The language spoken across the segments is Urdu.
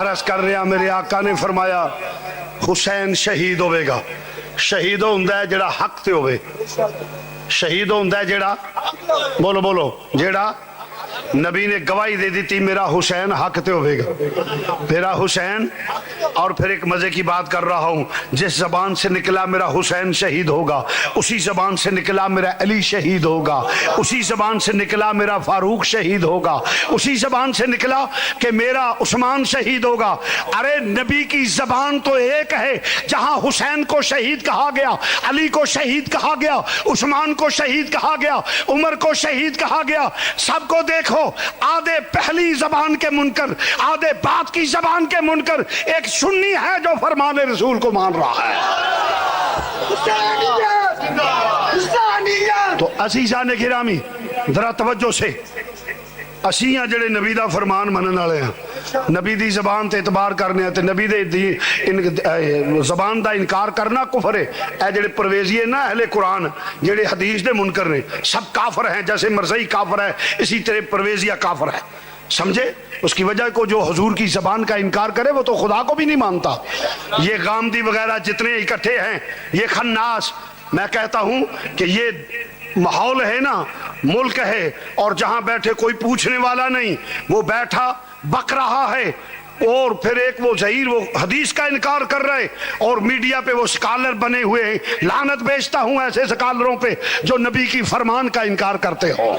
عرض کر رہا میرے آقا نے فرمایا حسین شہید ہوئے گا. شہید ہوندا ہے جڑا حق تے ہوئے. شہید ہوندا ہے جڑا بولو بولو جڑا نبی نے گواہی دے دی تھی میرا حسین حق تے ہوئے گا. میرا حسین. اور پھر ایک مزے کی بات کر رہا ہوں, جس زبان سے نکلا میرا حسین شہید ہوگا اسی زبان سے نکلا میرا علی شہید ہوگا, اسی زبان سے نکلا میرا فاروق شہید ہوگا, اسی زبان سے نکلا کہ میرا عثمان شہید ہوگا. ارے نبی کی زبان تو ایک ہے, جہاں حسین کو شہید کہا گیا, علی کو شہید کہا گیا, عثمان کو شہید کہا گیا, عمر کو شہید کہا گیا. سب کو دیکھو, آدھے پہلی زبان کے منکر, آدھے بات کی زبان کے منکر, ایک سنی ہے جو فرمان رسول کو مان رہا ہے. تو عزیزان گرامی ذرا توجہ سے, اسی ہاں جڑے نبی دا فرمان منن والے ہیں, نبی دی زبان تے اعتبار کرنے ہیں, تے نبی دی زبان دا انکار کرنا کفر ہے. اے جڑے پرویزی ہیں نا اہل قرآن, جڑے حدیث دے منکر نے, سب کافر ہیں. جیسے مرزئی کافر ہے اسی طرح پرویزیہ کافر ہے. سمجھے؟ اس کی وجہ کو جو حضور کی زبان کا انکار کرے وہ تو خدا کو بھی نہیں مانتا. یہ غامدی وغیرہ جتنے اکٹھے ہیں, یہ خناس, میں کہتا ہوں کہ یہ ماحول ہے نا, ملک ہے, اور جہاں بیٹھے کوئی پوچھنے والا نہیں, وہ بیٹھا بک رہا ہے, اور پھر ایک وہ ظہیر وہ حدیث کا انکار کر رہے, اور میڈیا پہ وہ سکالر بنے ہوئے ہیں. لعنت بیچتا ہوں ایسے سکالروں پہ جو نبی کی فرمان کا انکار کرتے ہو.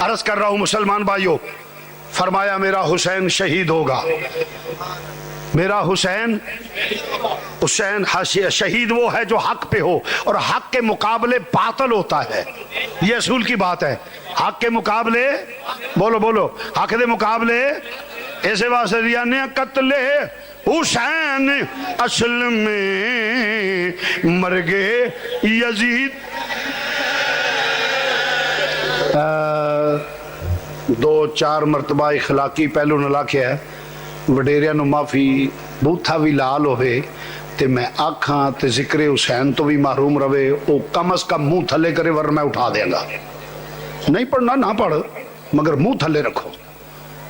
عرض کر رہا ہوں مسلمان بھائیوں, فرمایا میرا حسین شہید ہوگا. میرا حسین شہید وہ ہے جو حق پہ ہو, اور حق کے مقابلے باطل ہوتا ہے. یہ اصول کی بات ہے. حق کے مقابلے بولو بولو حق کے مقابلے ایسے واسطے دیا نے قتل حسین اصل میں مرگے یزید. دو چار مرتبہ اخلاقی پہلو نہ لاکھیا ہے, وڈیریاں نو معافی, بوتھا بھی لال ہوئے تے میں آکھاں تے ذکر حسین تو بھی محروم رہے, او کم از کم منہ تھلے کرے ورنہ میں اٹھا دیں گا. نہیں پڑھنا نہ پڑھ, مگر منہ تھلے رکھو.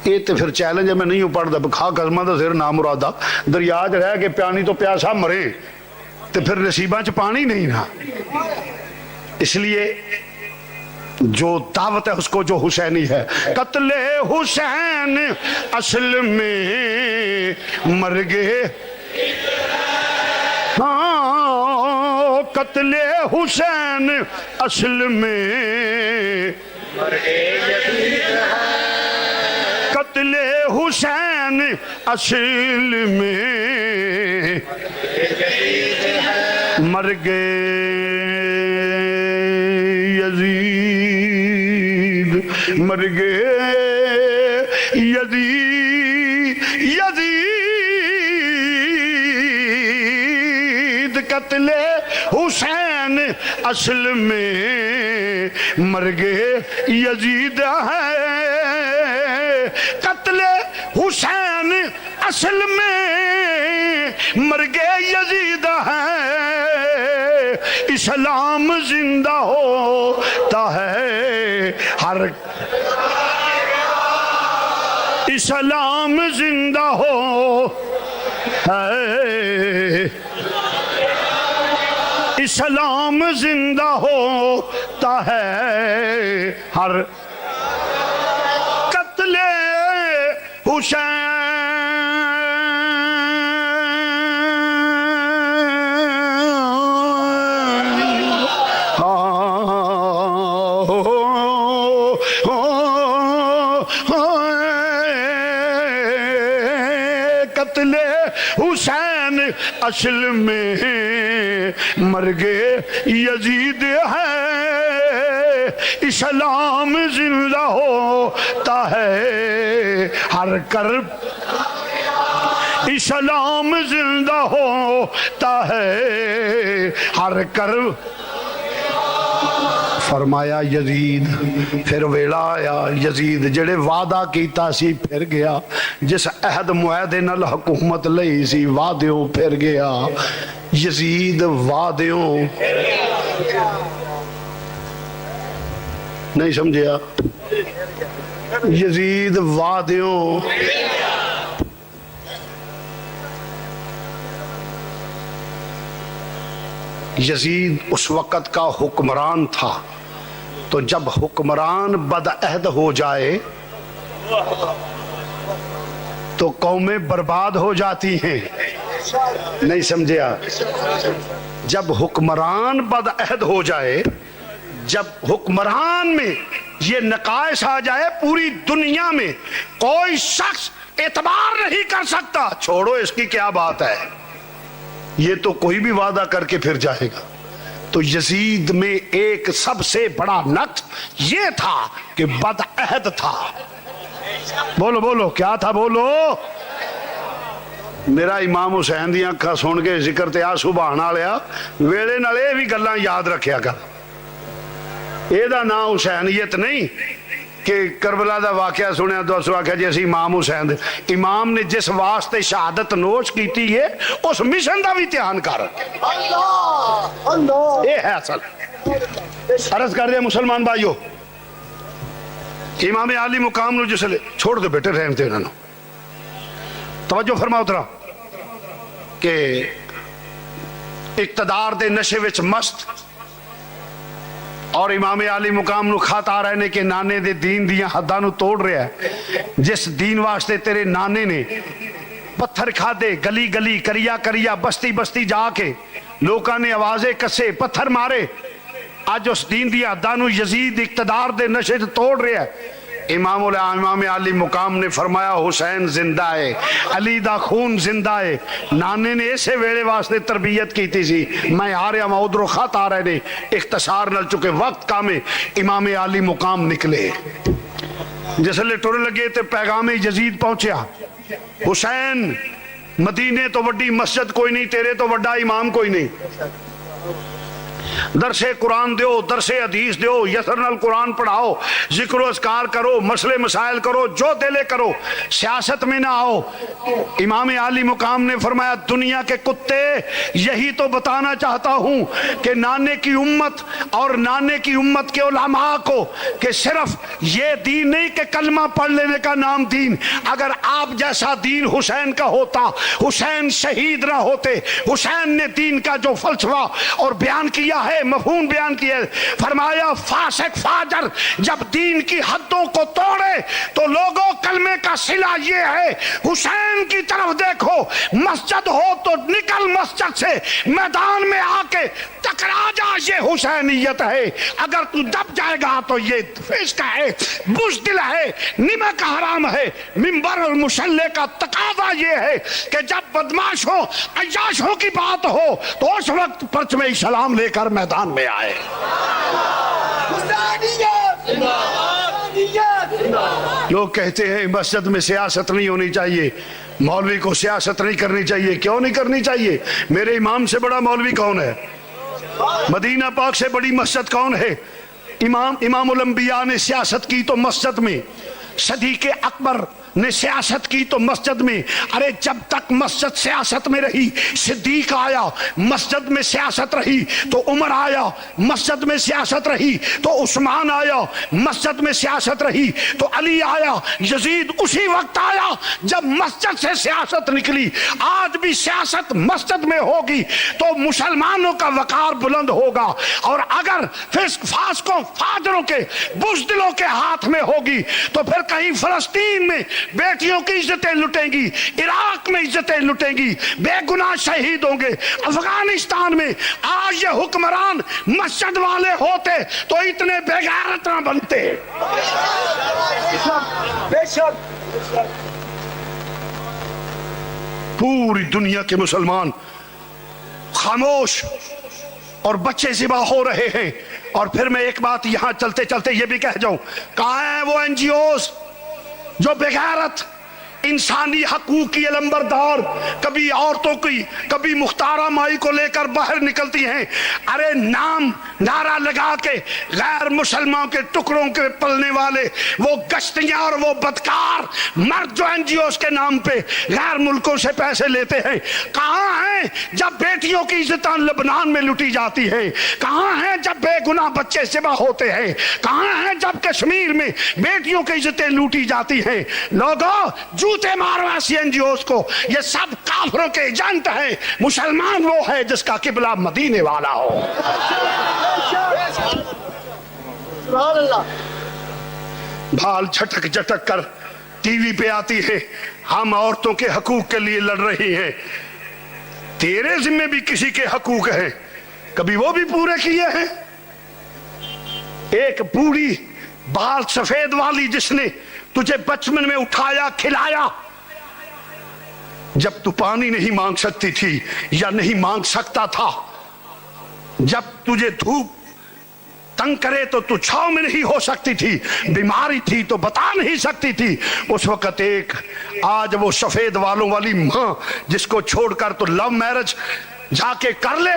یہ تے پھر چیلنج ہے, میں نہیں پڑھ دا کھا قسمہ دا سر نام مرادہ دریا چ رہ کے پیانی تو پیاسا مرے تے پھر نصیباں چ پانی نہیں نا. اس لیے جو دعوت ہے اس کو جو حسینی ہے, قتل حسین اصل میں مرگے, ہاں قتل حسین اصل میں قتل حسین اصل میں مرگے مرگے یزید قتل حسین اصل میں مرگے یزید ہے. قتل حسین اصل میں مرگے یزید ہے. اسلام زندہ ہوتا ہے ہر اسلام زندہ ہو ہے, اسلام زندہ ہوتا ہے ہر قتل حسین. قتل حسین اصل میں مرگے یزید ہے. اسلام زندہ ہوتا ہے ہر کرب, اسلام زندہ ہوتا ہے ہر کرب. فرمایا یزید, پھر ویلا آیا یزید جڑے وعدہ کیتا سی پھر گیا, جس عہد معاہدے نال حکومت لئی سی وعدیوں پھر گیا. یزید وعدیوں نہیں سمجھیا, یزید وادیوں یزید اس وقت کا حکمران تھا، تو جب حکمران بدعہد ہو جائے تو قومیں برباد ہو جاتی ہیں. نہیں سمجھے آپ؟ جب حکمران بدعہد ہو جائے، جب حکمران میں یہ نقائص آ جائے، پوری دنیا میں کوئی شخص اعتبار نہیں کر سکتا. چھوڑو اس کی کیا بات ہے، یہ تو کوئی بھی وعدہ کر کے پھر جائے گا. تو یزید میں ایک سب سے بڑا نقص یہ تھا کہ بدعہد تھا. بولو بولو کیا تھا، بولو. میرا امام حسین دی اکھاں سن کے ذکر تے آ سبحان آلیا ویلے نال اے بھی گلاں یاد رکھیا کر. اے دا نام حسینیت نہیں کہ کربلا دا واقعہ سنیا تو اس واقعہ جیسے امام حسین دے. امام نے جس واسطے شہادت نوش کیتی ہے اس مشن دا بھی دھیان کر. اے ہے اصل. عرض کر دیا مسلمان بھائیو، امام عالی مقام نو جسلے چھوڑ دے بیٹے رہن دے انہوں. توجہ فرماؤ ترا کہ اقتدار دے نشے وچ مست اور امام عالی مقام نو خط آ رہے نے کہ نانے دے دین دیاں حداں نو توڑ رہا ہے. جس دین واسطے تیرے نانے نے پتھر کھا دے، گلی گلی کریا کریا بستی بستی جا کے لوکاں نے آوازیں کسے پتھر مارے، آج اس دین دی حداں نو یزید اقتدار دے نشے تے توڑ رہا ہے. امام علی مقام نے فرمایا حسین زندہ ہے، علی دا خون زندہ ہے. نانے نے اسے ویلے واسطے تربیت کیتی سی. میں آ رہا ہوں ادھروں خط آ رہے نے، اختصار نل چکے وقت کامے. امام علی مقام نکلے، جسلے ٹر لگے تے پیغام یزید پہنچیا. حسین مدینے تو وڈی مسجد کوئی نہیں، تیرے تو وڈا امام کوئی نہیں. درس قرآن دیو، درس حدیث دیو، یسر نال قرآن پڑھاؤ، ذکر و اذکار کرو، مسئلے مسائل کرو، جو دلے کرو، سیاست میں نہ آؤ. امام عالی مقام نے فرمایا دنیا کے کتے یہی تو بتانا چاہتا ہوں کہ نانے کی امت اور نانے کی امت کے علماء کو کہ صرف یہ دین نہیں کہ کلمہ پڑھ لینے کا نام دین. اگر آپ جیسا دین حسین کا ہوتا، حسین شہید نہ ہوتے. حسین نے دین کا جو فلسفہ اور بیان کیا ہے، مفہوم بیان کیا ہے، فرمایا فاسق فاجر جب دین کی حدوں کو توڑے تو لوگوں کلمے کا صلہ یہ ہے حسین کی طرف دیکھو. مسجد ہو تو نکل مسجد سے، میدان میں آ کے ٹکرا جا، یہ حسینیت ہے. اگر تو دب جائے گا تو یہ فسق ہے، بزدل ہے، نمک حرام ہے. منبر المصلی کا تقاضا یہ ہے کہ جب بدماشوں عیاشوں کی بات ہو تو اس وقت پرچم اسلام لے کر میدان میں آئے. لوگ کہتے ہیں مسجد میں سیاست نہیں ہونی چاہیے، مولوی کو سیاست نہیں کرنی چاہیے. کیوں نہیں کرنی چاہیے؟ میرے امام سے بڑا مولوی کون ہے؟ مدینہ پاک سے بڑی مسجد کون ہے؟ امام الانبیاء نے سیاست کی تو مسجد میں، صدیق اکبر نے سیاست کی تو مسجد میں. ارے جب تک مسجد سیاست میں رہی، صدیق آیا مسجد میں سیاست رہی، تو عمر آیا مسجد میں سیاست رہی، تو عثمان آیا مسجد میں سیاست رہی، تو علی آیا، یزید اسی وقت آیا جب مسجد سے سیاست نکلی. آج بھی سیاست مسجد میں ہوگی تو مسلمانوں کا وقار بلند ہوگا. اور اگر فسق فاسقوں فاجروں کے بزدلوں کے ہاتھ میں ہوگی تو پھر کہیں فلسطین میں بیٹیوں کی عزتیں لٹیں گی، عراق میں عزتیں لٹیں گی، بے گناہ شہید ہوں گے. افغانستان میں آج یہ حکمران مسجد والے ہوتے تو اتنے بے غیرت نہ بنتے. پوری دنیا کے مسلمان خاموش اور بچے ذبح ہو رہے ہیں. اور پھر میں ایک بات یہاں چلتے چلتے یہ بھی کہہ جاؤں، کہاں ہیں وہ این جی اوز جو بغیرت انسانی حقوق کی علمبردار کبھی عورتوں کی کبھی مختارہ مائی کو لے کر باہر نکلتی ہیں. ارے نام نعرہ لگا کے غیر مسلمانوں کے ٹکڑوں کے پلنے والے وہ گشتیاں اور وہ بدکار مرد جو این جی اوز کے نام پہ غیر ملکوں سے پیسے لیتے ہیں کہاں ہیں جب بیٹیوں کی عزتیں لبنان میں لوٹی جاتی ہیں؟ کہاں ہیں جب بے گناہ بچے ذبح ہوتے ہیں؟ کہاں ہیں جب کشمیر میں بیٹیوں کی عزتیں لوٹی جاتی ہیں؟ لوگوں جوتے مارو ایسی این جی اوز کو، یہ سب کافروں کے ایجنٹ ہیں. مسلمان وہ ہے جس کا قبلہ مدینے والا ہو. بھال جھٹک جھٹک کر ٹی وی پہ آتی ہے ہم عورتوں کے حقوق کے لیے لڑ رہی ہیں. تیرے ذمہ بھی کسی کے حقوق ہیں، کبھی وہ بھی پورے کیے ہیں؟ ایک بوڑھی بال سفید والی جس نے تجھے بچپن میں اٹھایا کھلایا، جب تو پانی نہیں مانگ سکتی تھی یا نہیں مانگ سکتا تھا، جب تجھے دھوپ تنگ کرے تو تو چھاؤں میں نہیں ہو سکتی تھی، بیماری تھی تو بتا نہیں سکتی تھی، اس وقت ایک آج وہ سفید والوں والی ماں جس کو چھوڑ کر تو لو میرج جا کے کر لے،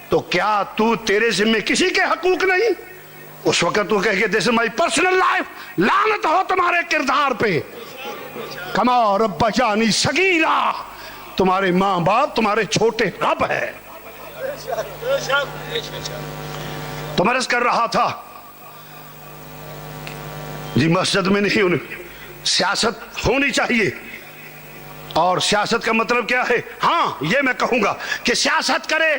تو کیا تو تیرے ذمہ کسی کے حقوق نہیں؟ اس وقت تو کہے کہ دس از مائی پرسنل لائف. لعنت ہو تمہارے کردار پہ. کما رب جانی صغیرہ، تمہارے ماں باپ تمہارے چھوٹے رب ہے. تو میں عرض کر رہا تھا جی مسجد میں نہیں سیاست ہونی چاہیے. اور سیاست کا مطلب کیا ہے؟ ہاں یہ میں کہوں گا کہ سیاست کرے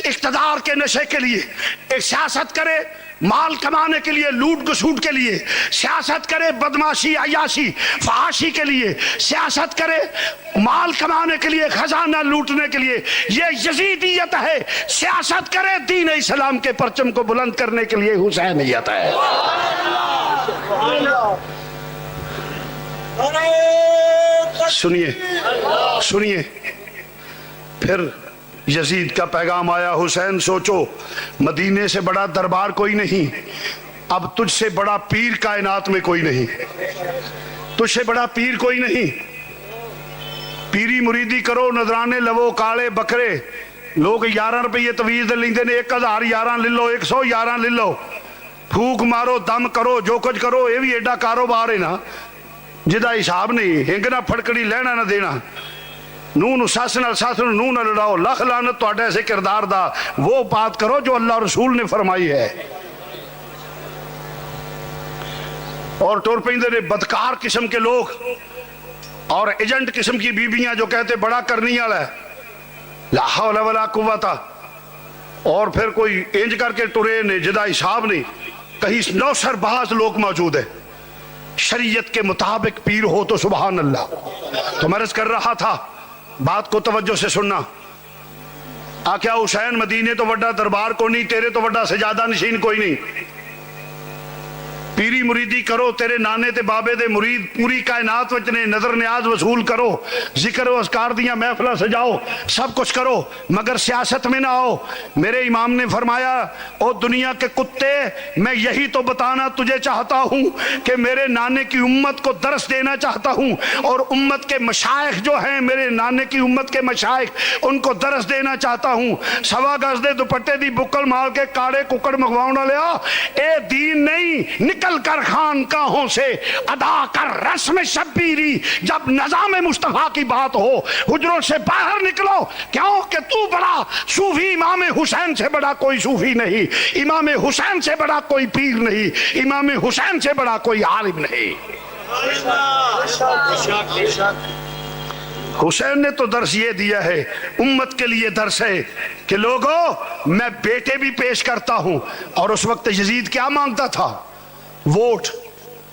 اقتدار کے نشے کے لیے، ایک سیاست کرے مال کمانے کے لیے، لوٹ گسوٹ کے لیے، سیاست کرے بدماشی عیاشی فحاشی کے لیے، سیاست کرے مال کمانے کے لیے خزانہ لوٹنے کے لیے، یہ یزیدیت ہے. سیاست کرے دین اسلام کے پرچم کو بلند کرنے کے لیے حسینیت ہے. سنیے پھر یزید کا پیغام آیا، حسین سوچو مدینے سے بڑا دربار کوئی نہیں، اب تجھ سے بڑا پیر کائنات میں کوئی نہیں، تجھ سے بڑا پیر کوئی نہیں. پیری مریدی کرو نذرانے لو کالے بکرے، لوگ 11 روپے تویز لیندے نے، 1000 11 لے لو، 100 11 لے لو، پھوک مارو دم کرو جو کچھ کرو، یہ بھی ایڈا کاروبار ہے نا جدا حساب نہیں. ہنگنا پھڑکڑی لینا نہ دینا، نون ساس نال ساس نو نہ لڑاؤ، لکھ لعنت تہاڈے ایسے کردار دا. وہ بات کرو جو اللہ رسول نے فرمائی ہے. اور ٹور پیندے نے بدکار قسم کے لوگ اور ایجنٹ قسم کی بیویاں جو کہتے بڑا کرنی والا ہے، لا حول ولا قوت، اور پھر کوئی انج کر کے ٹرے نے جدا حساب نہیں. کہیں 9 سرباز لوگ موجود ہیں، شریعت کے مطابق پیر ہو تو سبحان اللہ. تو میں عرض کر رہا تھا بات کو توجہ سے سننا. آکھیا حسین مدینے تو وڈا دربار کو نہیں، تیرے تو وڈا سجادہ نشین کوئی نہیں. پیری مریدی کرو، تیرے نانے تے بابے دے مرید پوری کائنات وچ نے، نظر نیاز وصول کرو، ذکر و اذکار دیاں محفلہ سجاؤ، سب کچھ کرو، مگر سیاست میں نہ آؤ. میرے امام نے فرمایا او دنیا کے کتے، میں یہی تو بتانا تجھے چاہتا ہوں کہ میرے نانے کی امت کو درس دینا چاہتا ہوں، اور امت کے مشائخ جو ہیں میرے نانے کی امت کے مشائخ ان کو درس دینا چاہتا ہوں. 1.25 گز دے دوپٹے دی بکل مار کے کاڑے ککڑ مگواؤں نہ لیا، اے دین نہیں. نکل کر خانقاہوں سے ادا کر رسم شبیری، جب نظام مصطفیٰ کی بات ہو حجروں سے باہر نکلو. کیوں کہ تو بڑا صوفی، امام حسین سے بڑا کوئی صوفی نہیں، امام حسین سے بڑا کوئی پیر نہیں، امام حسین سے بڑا کوئی عالم نہیں. حسین نے تو درس یہ دیا ہے، امت کے لیے درس ہے کہ لوگوں میں بیٹے بھی پیش کرتا ہوں. اور اس وقت یزید کیا مانگتا تھا؟ ووٹ.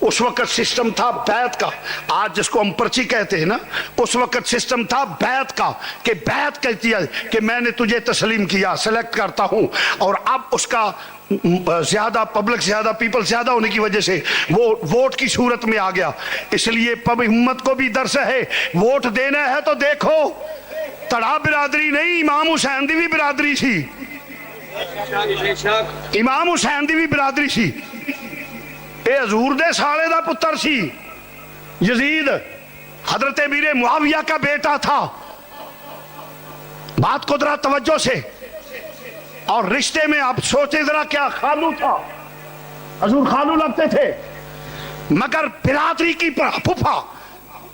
اس وقت سسٹم تھا بیعت کا، آج جس کو ہم پرچی کہتے ہیں نا، اس وقت سسٹم تھا بیعت کا، کہ بیعت کہتی ہے کہ میں نے تجھے تسلیم کیا، سلیکٹ کرتا ہوں. اور اب اس کا زیادہ پبلک زیادہ پیپل زیادہ ہونے کی وجہ سے وہ ووٹ کی صورت میں آ گیا. اس لیے امت کو بھی درس ہے، ووٹ دینا ہے تو دیکھو تڑا برادری نہیں، امام حسین دی بھی برادری سی، امام حسین دی بھی برادری سی. اے حضور دے سالے دا پتر سی یزید، حضرت امیر معاویہ کا بیٹا تھا. بات کو ذرا توجہ سے. اور رشتے میں آپ سوچیں ذرا, کیا خالو تھا, حضور خالو لگتے تھے, مگر برادری کی پھوپھا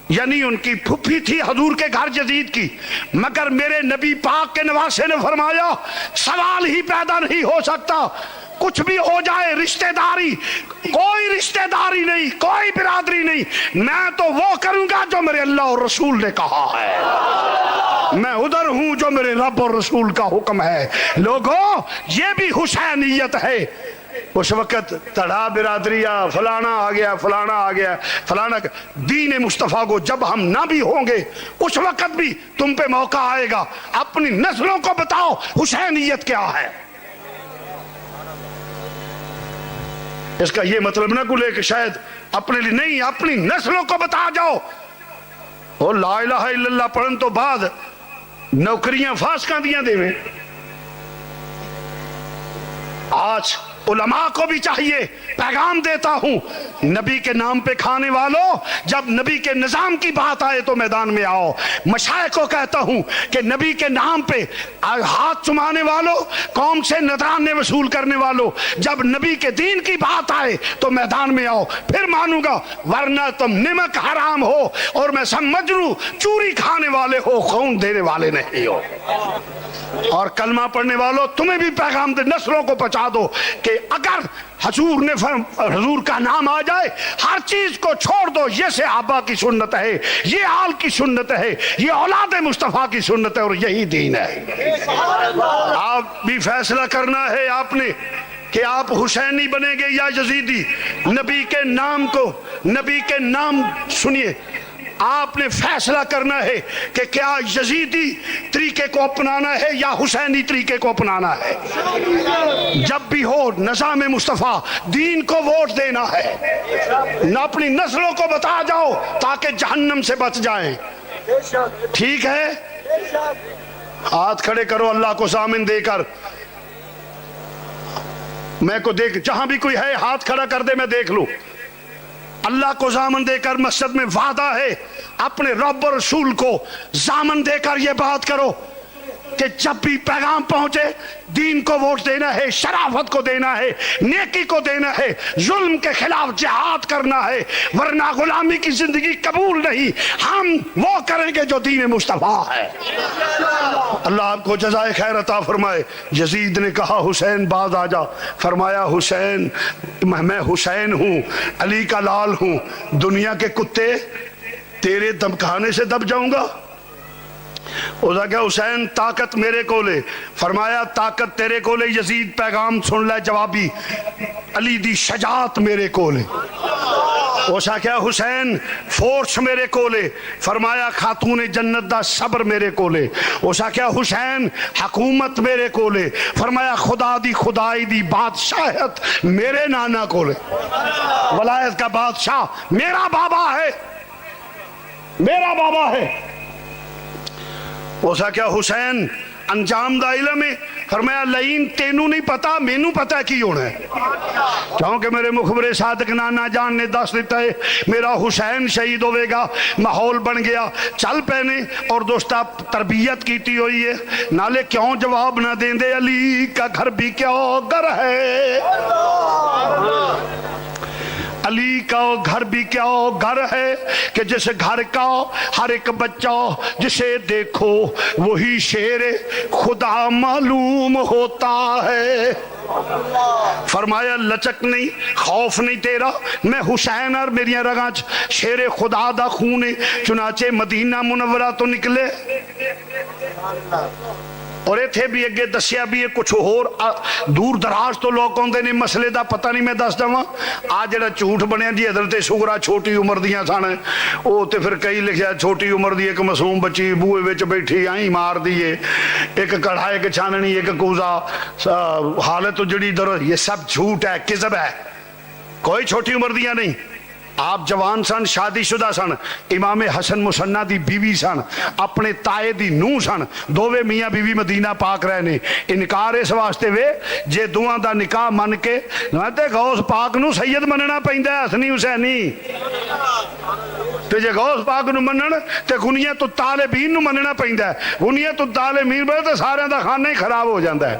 یعنی ان کی پھوپھی تھی حضور کے گھر یزید کی. مگر میرے نبی پاک کے نواسے نے فرمایا سوال ہی پیدا نہیں ہو سکتا, کچھ بھی ہو جائے رشتہ داری, کوئی رشتہ داری نہیں, کوئی برادری نہیں, میں تو وہ کروں گا جو میرے اللہ اور رسول نے کہا ہے, میں ادھر ہوں جو میرے رب اور رسول کا حکم ہے. لوگوں یہ بھی حسینیت ہے. اس وقت تڑا برادری فلانا آ گیا, فلانا آ گیا, فلانا. دین مصطفیٰ کو جب ہم نہ بھی ہوں گے اس وقت بھی تم پہ موقع آئے گا, اپنی نسلوں کو بتاؤ حسینیت کیا ہے. اس کا یہ مطلب نہ کو لے کہ شاید اپنے لیے نہیں, اپنی نسلوں کو بتا جاؤ. اور لا الہ الا اللہ پڑھن تو بعد نوکریاں فاسقاں دیاں دے میں. آج علماء کو بھی چاہیے, پیغام دیتا ہوں نبی کے نام پہ کھانے والوں, جب نبی کے نظام کی بات آئے تو میدان میں آؤ. مشائخ کو کہتا ہوں کہ نبی کے نام پہ ہاتھ چمانے والوں, قوم سے نذرانے وصول کرنے والوں, جب نبی کے دین کی بات آئے تو میدان میں آؤ, پھر مانوں گا. ورنہ تم نمک حرام ہو اور میں سمجھ لوں چوری کھانے والے ہو, خون دینے والے نہیں ہو. اور کلمہ پڑھنے والوں تمہیں بھی پیغام دے, نسلوں کو پہنچا دو کہ اگر حضور کا نام آ جائے ہر چیز کو چھوڑ دو. یہ صحابہ کی سنت ہے, یہ آل کی سنت ہے, یہ اولاد مصطفیٰ کی سنت ہے, اور یہی دین ہے. آپ بھی فیصلہ کرنا ہے آپ نے کہ آپ حسینی بنیں گے یا یزیدی. نبی کے نام کو, نبی کے نام سنیے, آپ نے فیصلہ کرنا ہے کہ کیا یزیدی طریقے کو اپنانا ہے یا حسینی طریقے کو اپنانا ہے. جب بھی ہو نظام مصطفیٰ, دین کو ووٹ دینا ہے. نہ اپنی نسلوں کو بتا جاؤ تاکہ جہنم سے بچ جائیں. ٹھیک ہے, ہاتھ کھڑے کرو اللہ کو ضامن دے کر. میں کو دیکھ, جہاں بھی کوئی ہے ہاتھ کھڑا کر دے, میں دیکھ لوں. اللہ کو ضامن دے کر مسجد میں وعدہ ہے, اپنے رب اور رسول کو ضامن دے کر یہ بات کرو کہ جب بھی پیغام پہنچے دین کو ووٹ دینا ہے, شرافت کو دینا ہے, نیکی کو دینا ہے, ظلم کے خلاف جہاد کرنا ہے, ورنہ غلامی کی زندگی قبول نہیں. ہم وہ کریں گے جو دین مصطفیٰ ہے. اللہ آپ کو جزائے خیر عطا فرمائے. یزید نے کہا حسین باز آ جا. فرمایا حسین, میں حسین ہوں, علی کا لال ہوں, دنیا کے کتے تیرے دم کھانے سے دب جاؤں گا. اس نے کہا حسین طاقت میرے کو لے. فرمایا طاقت تیرے کو لے, یزید پیغام سن لے جوابی, علی دی شجاعت میرے کو لے. اس نے کہا حسین فورس میرے کو لے. فرمایا خاتون جنت دا صبر میرے کو لے. اس نے کہا حسین حکومت میرے کو لے. فرمایا خدا دی خدائی دی بادشاہت میرے نانا کو لے. ولایت کا بادشاہ میرا بابا ہے, میرا بابا ہے. اس نے کہا حسین انجام دا علم ہے. فرمایا لئین تینوں نہیں پتا, مینوں پتا کی ہونا ہے, کیونکہ میرے مخبر صادق نانا جان نے دس دیتا ہے میرا حسین شہید ہوئے گا. ماحول بن گیا, چل پینے اور دوستا تربیت کیتی ہوئی ہے. نالے کیوں جواب نہ دیں دے, علی کا گھر بھی کیا گھر ہے, علی کا گھر بھی کیا گھر ہے کہ جس گھر کا ہر ایک بچہ جسے دیکھو وہی شیر خدا معلوم ہوتا ہے. فرمایا لچک نہیں, خوف نہیں تیرا, میں حسین اور میری رگاں شیر خدا دا خون. چنانچہ مدینہ منورہ تو نکلے اور ایتھے بھی اگے دسیا بھی ہے کچھ اور دور دراز تو لوگ ہوندے نے, مسئلے دا پتہ نہیں. میں دس دواں آ جڑا جھوٹ بنیا جی حضرت سغرا چھوٹی عمر دیاں سن, او تے پھر کئی لکھیا چھوٹی عمر دی ایک معصوم بچی بوئے وچ بیٹھی آئیں مار دیے, ایک کڑھا ایک چھاننی ایک کوزا, حالت جڑی در, یہ سب جھوٹ ہے, کذب ہے. کوئی چھوٹی عمر دیاں نہیں. آپ جوان سن, شادی شدہ سن, امام حسن مسنہ دی بیوی سن, اپنے تائے دی نو سن, دووے میاں بیوی مدینہ پاک رہنے. انکار اس واسطے وے جے دوہاں دا نکاح من کے تے غوث پاک نو سید مننا پیندا ہے, حسنی حسینی. ਤੇ ਜੇ ਗੌਸ ਪਾਕ ਨੂੰ ਮੰਨਣ ਤੇ ਗੁਨੀਆ ਤੋਂ ਤਾਲਿਬੀਨ ਨੂੰ ਮੰਨਣਾ ਪੈਂਦਾ ਹੈ। ਗੁਨੀਆ ਤੋਂ ਤਾਲਿਬੀਨ ਬਣੇ ਤਾਂ ਸਾਰਿਆਂ ਦਾ ਖਾਨਾ ਹੀ ਖਰਾਬ ਹੋ ਜਾਂਦਾ ਹੈ।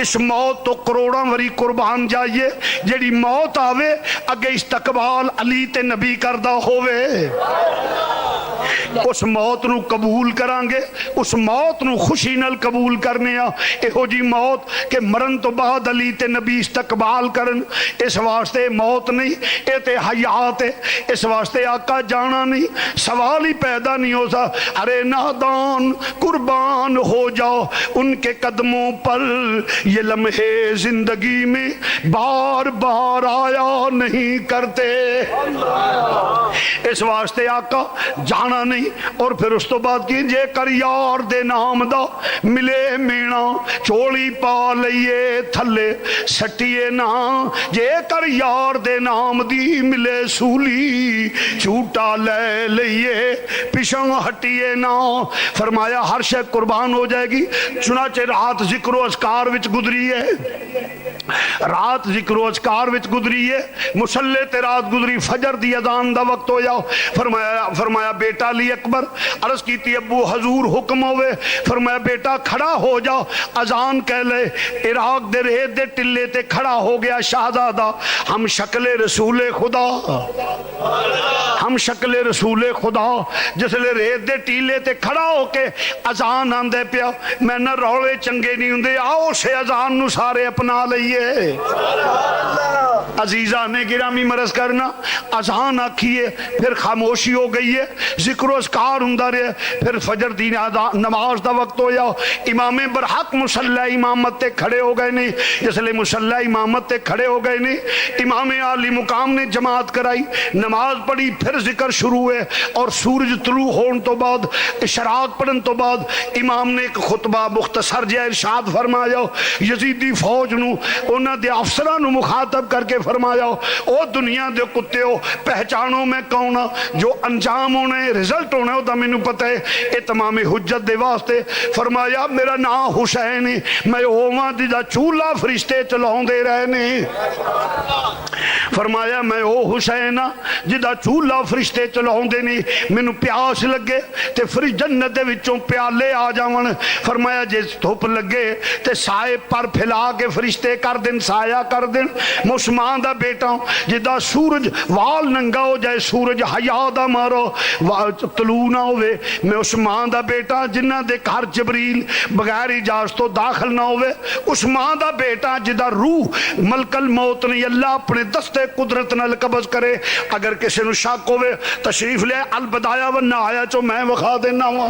اس موت تو کروڑاں وری قربان جائیے جیڑی موت آوے اگے استقبال علی تے نبی کردہ ہووے، اس موت نو قبول کرانگے، اس موت نو خوشی نال قبول کرنے ہو جی موت کہ مرن تو بعد علی تے نبی استقبال کرن، اس واسطے موت نہیں اے تے حیات ہے، اس واسطے آقا جانا نہیں، سوال ہی پیدا نہیں ہو سا، ارے نادان قربان ہو جاؤ ان کے قدموں پر، یہ لمحے زندگی میں بار بار آیا نہیں کرتے، اس واسطے آقا جانا نہیں۔ اور پھر اس تو بعد کی جے کر یار دے نام دا ملے مینا چولی پا لئیے تھلے سٹیے نا، جے کر یار دے نام دی ملے سولی چوٹا لے لئیے پیشاں ہٹیے نا۔ فرمایا ہر شے قربان ہو جائے گی، چنانچہ رات ذکر و اذکار وچ گزری ہے، رات ذکر و اذکار وچ گزری ہے، مصلی تے رات گزری، فجر دی اذان دا وقت ہو جاؤ، فرمایا بیٹا علی اکبر، عرض کیتی ابو حضور حکم ہوئے، فرمایا بیٹا کھڑا ہو جاؤ، اذان کہہ لے، عراق دے ریت دے ٹلے تے کھڑا ہو گیا شہزادہ، ہم شکل رسول خدا، ہم شکل رسول خدا، جس لے ریت دے ٹیلے تے کھڑا ہو کے اذان آندے پیا، میں نہ رولے چنگے نہیں ہوندے، آؤ سے اذان نو سارے اپنا لئیے۔ عزیزہ نے گرامی مرض کرنا، اذان آکھیے پھر خاموشی ہو گئی ہے، ذکر و اذکار ہوں رہے، پھر فجر دی نماز دا وقت ہو جاؤ، امام برحق مصلی امامت تے کھڑے ہو گئے نہیں، جس لئے مصلی امامت تے کھڑے ہو گئے نہیں، امام عالی مقام نے جماعت کرائی، نماز پڑھی، پھر ذکر شروع ہے، اور سورج طلوع ہون تو بعد اشراق پڑھن تو بعد امام نے ایک خطبہ مختصر جہ ارشاد فرمایا، یزیدی فوج نو انہاں دے افسران نو مخاطب کر کے فرمایا، او دنیا دے کتے ہو، پہچانو میں کون ہاں، جو انجام ہونے رزلٹ ہونے ہوتا میں نو پتہ ہے، اے تمام حجت دے واسطے فرمایا میرا نام حسین ہے، میں اوہاں دی دا چولہ فرشتے چلاؤں دے رہنے، فرمایا میں او حسین ہاں جدا چولہ فرشتے چلاؤں دے نہیں، میں نو پیاس لگے تے فرش جنت دے وچوں پیالے آ جاون، فرمایا جے دھوپ لگے تے سائے پر پھیلا کے فرشتے کر دن سایہ کر دن، میں عثمان دا بیٹا ہوں جدا سورج وال ننگا ہو جائے سورج حیا دا مارو طلوع نہ ہوئے، میں عثمان دا بیٹا جنہ دے گھر جبریل بغیر اجازت تو داخل نہ ہوئے، عثمان دا بیٹا جدا روح ملک الموت نہیں اللہ اپنے دستے قدرت نال قبض کرے، اگر کسی نو شک ہوئے تشریف لے البدایا و نہایا چو میں وخا دینا ہوا،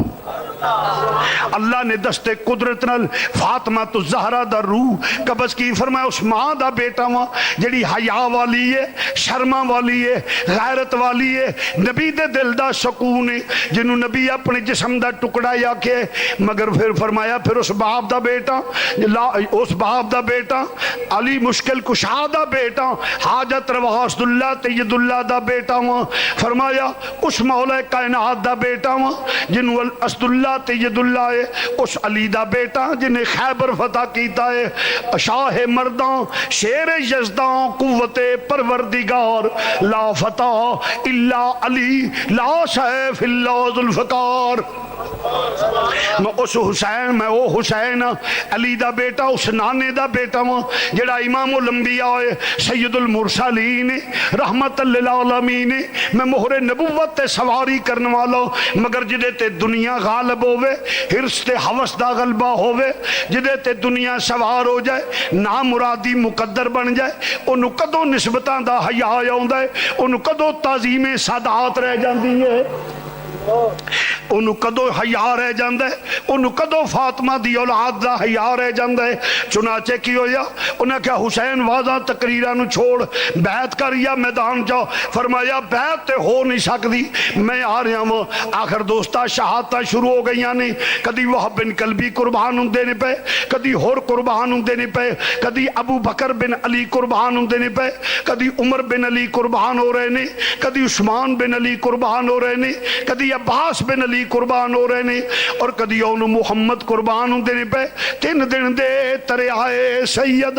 اللہ نے دستے قدرت نال فاطمہ تو زہرہ دا روح قبض کی، فرمایا عثمان دا بیٹا ہوا جڑی حیا والی ہے، شرما والی ہے، غیرت والی ہے، نبی دے دل دا سکون ہے، جنہوں نبی اپنے جسم دا ٹکڑا یا کہ، مگر پھر فرمایا پھر اس باپ دا بیٹا، اس باپ دا بیٹا علی مشکل کشا دا بیٹا، حاجت روا اسد اللہ تید اللہ دا بیٹا ہوا، فرمایا اس مولا کائنات دا بیٹا ہوا جنہوں اسد اللہ تید اللہ ہے، اس علی دا بیٹا جنہیں خیبر فتح کیتا ہے، شاہ مردان شیر یزدان قوت پروردگار، لا فتح الا علی لا سیف الا ذوالفقار، میں اس حسین میں او حسین علی دا بیٹا اس نانے دا بیٹا ہوں جڑا امام الانبیاء ہے، سید المرسلین رحمت للعالمین، میں مہر نبوت تے سواری کرنے والا مگر جدے تے دنیا غالب ہوئے، حرص تے حوث دا غلبہ ہوئے، جدے تے دنیا سوار ہو جائے، نامرادی مقدر بن جائے، انہوں کدو نسبتاں دا حیا آؤندا ہے، انہوں کدو تعظیم سادات رہ جاندی ہے، انہوں کدو حیا رہ جاندے، انہوں کدو فاطمہ دی اولاد دا حیا رہ جاندے، چنانچہ کی ہویا انہاں کہا حسین واضح تقریرہ نو چھوڑ بیعت کر یا میدان جاؤ، فرمایا بیعت تے ہو نہیں سکتی، میں آ رہا ہوں، آخر دوستا شہادتہ شروع ہو گئی یعنی کدی وہب بن کلبی قربان ہوں دینے پہ، کدی ہور قربان ہوں دینے پہ، کدی ابو بکر بن علی قربان ہوں دینے پہ، کدی عمر بن علی قربان ہو رہے نے، کدی عثمان بن علی قربان ہو رہے نے، کدی عباس بن علی قربان ہو رہے نے، اور کدی اونو محمد قربان ہوں دینے پہ، 3 دن دے ترے آئے سید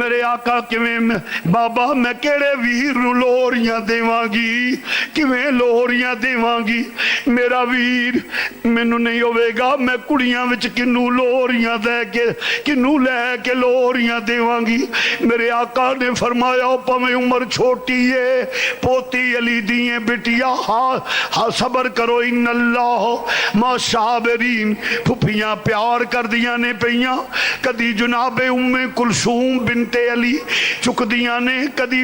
میرے آقا کیویں بابا میں کیڑے ویر نو لوریاں دیواں گی کیویں لوریاں دیواں گی میرا ویر مینوں نہیں ہوے گا میں کڑیاں وچ کنوں لوریاں دے کے کنوں لے کے لوریاں دیواں گی میرے آقا نے فرمایا پویں عمر چھوٹی ہے پوتی علی دیئے بٹیا ہاں صبر کرو ان اللہ ما صابرین پھپھیاں پیار کر دیاں نے پیاں کدی جناب ام کلثوم بنت علی چک دیاں نے کدی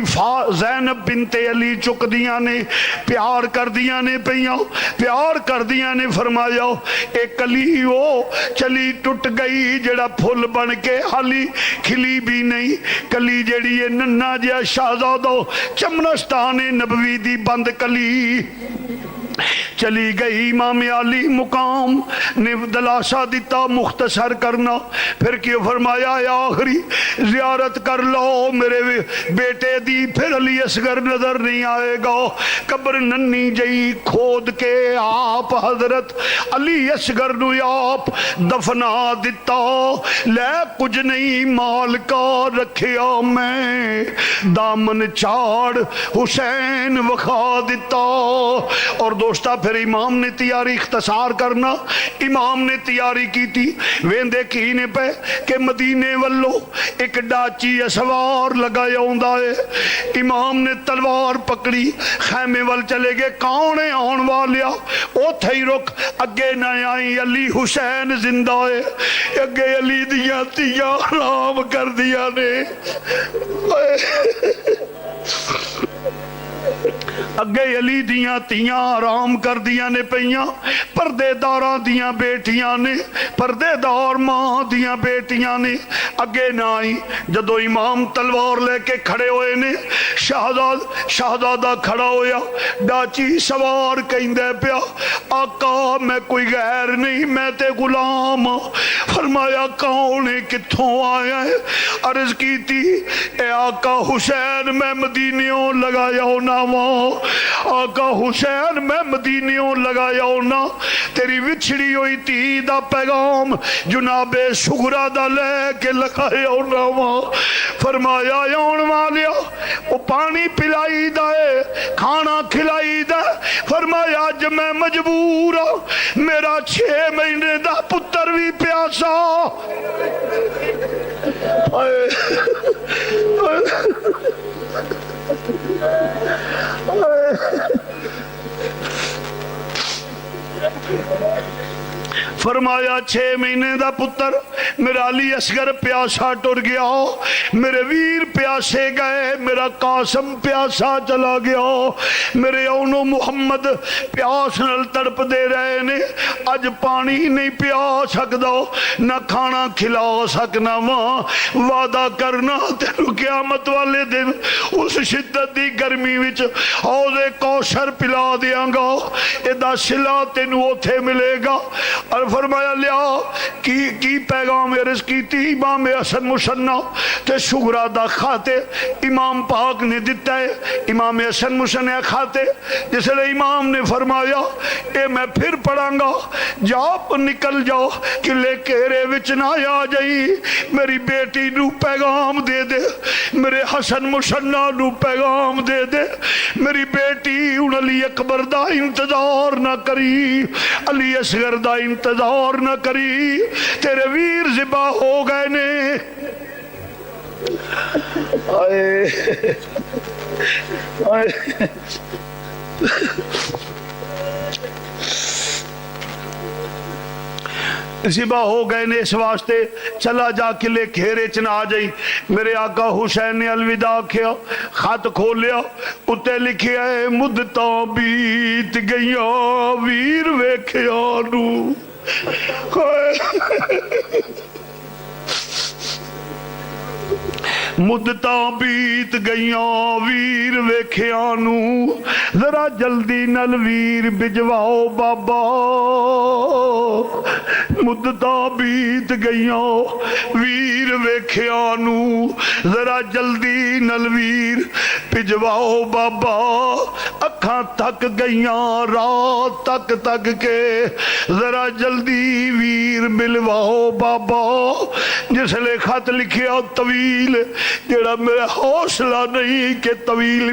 زینب بنت علی چک دیاں نے پیار کر دیاں نے پیاں پیار کر دیاں نے فرمایا ایک کلی وہ چلی ٹٹ گئی جڑا پھول بن کے حالی کھلی بھی نہیں کلی جڑی ہے ننا جیا شہزادہ چمنستان نبوی دی بند کلی چلی گئی امام علی مقام نے دلاسا دیتا مختصر کرنا پھر کیوں فرمایا یا آخری زیارت کر لو میرے بیٹے دی پھر علی اصغر نظر نہیں آئے گا قبر ننی جئی کھود کے آپ حضرت علی اصغر نو آپ دفنا دیتا لے کچھ نہیں مال کا رکھیا میں دامن چاڑ حسین وکھا دیتا اور دوستا پھر امام نے تیاری اختصار کرنا امام نے تیاری کی تھی ویندے کینے پہ کہ مدینے والو ایک ڈاچی اسوار لگایا ہوندہ ہے امام نے تلوار پکڑی خیمے وال چلے گئے کانے آن والیا او تھئی رک اگے نہ آئی علی حسین زندہ ہے اگے علی دیا تیا رام کر دیا نے اگے علی دیاں تیاں آرام کر دیاں نے پیاں پردے داراں دیاں بیٹیاں نے پردے دار ماں دیاں بیٹیاں نے اگے نہ آئی جدو امام تلوار لے کے کھڑے ہوئے نے شہزادہ کھڑا ہویا ڈاچی سوار کہندے پیا آقا میں کوئی غیر نہیں میں تے غلام فرمایا کون ہے کتھوں آیا ہے عرض کی تھی اے آقا حسین میں مدینیوں لگایا ہونا وہاں آقا حسین میں مدینیوں لگایا ہونا تیری وچھڑی ہوئی تھی دا پیغام جناب سغرا دا لے کے لگایا ہونا وہاں فرمایا یون والیا وہ پانی پلائی دائے کھانا کھلائی دائے فرمایا آج میں مجبور ہوں میرا 6 مہینے دا پتر بھی پیاسا فرمایا 6 مہینے دا پتر میرا علی اصغر پیاسا ٹر گیا میرے ویر پیاسے گئے میرا قاسم پیاسا چلا گیا میرے اونو محمد پیاس نل تڑپ دے رہے نے اج پانی نہیں پیا سکدا نہ کھانا کھلا سکنا ماں وعدہ کرنا تینو قیامت والے دن اس شدت دی گرمی وچ حوض کوثر پلا دیاں گا ادا صلہ تینو اوتھے ملے گا اور فرمایا لیا کی پیغام عرض کی تھی امام حسن مصنع تے سغرا دا کھاتے امام پاک نے دیتا ہے امام حسن مصنع کھاتے جس لئے امام نے فرمایا اے میں پھر پڑھاں گا جاؤ نکل جاؤ کہ لے کیرے وچ نہ آ جائی میری بیٹی نو پیغام دے دے میرے حسن مصنع نو پیغام دے دے میری بیٹی ان علی اکبر دا انتظار نہ کری علی اصغر دا انتظار نہ کری تیرے ویر ذبح ہو گئے نے ذبح ہو گئے نے اس واسطے چلا جا قلعے گھیرے چ نہ آ جائی میرے آقا حسین نے الوداع کیا خط کھولیا اتے لکھیا ہے مدتاں بیت گئیاں ویر ویکھیا نو مدتاں بیت گئیاں ویر ویکھیاں نو ذرا جلدی نل ویر بجواؤ بابا مدتاں بیت گئیاں ویر ਵੀਰ ਵੇਖਿਆ ਨੂੰ ਜ਼ਰਾ ਜਲਦੀ ਨਲ ਵੀਰ ਭਿਜਵਾਓ ਬਾਬਾ ਅੱਖਾਂ ਥੱਕ ਗਈਆਂ ਰਾਤ ਤੱਕ ਤੱਕ ਕੇ ਜ਼ਰਾ ਜਲਦੀ ਵੀਰ ਮਿਲਵਾਓ ਬਾਬਾ ਜਿਸਲੇ ਖਤ ਲਿਖਿਆ ਤਵੀਲ ਜਿਹੜਾ ਮੇਰਾ ਹੌਸਲਾ ਨਹੀਂ ਕਿ ਤਵੀਲ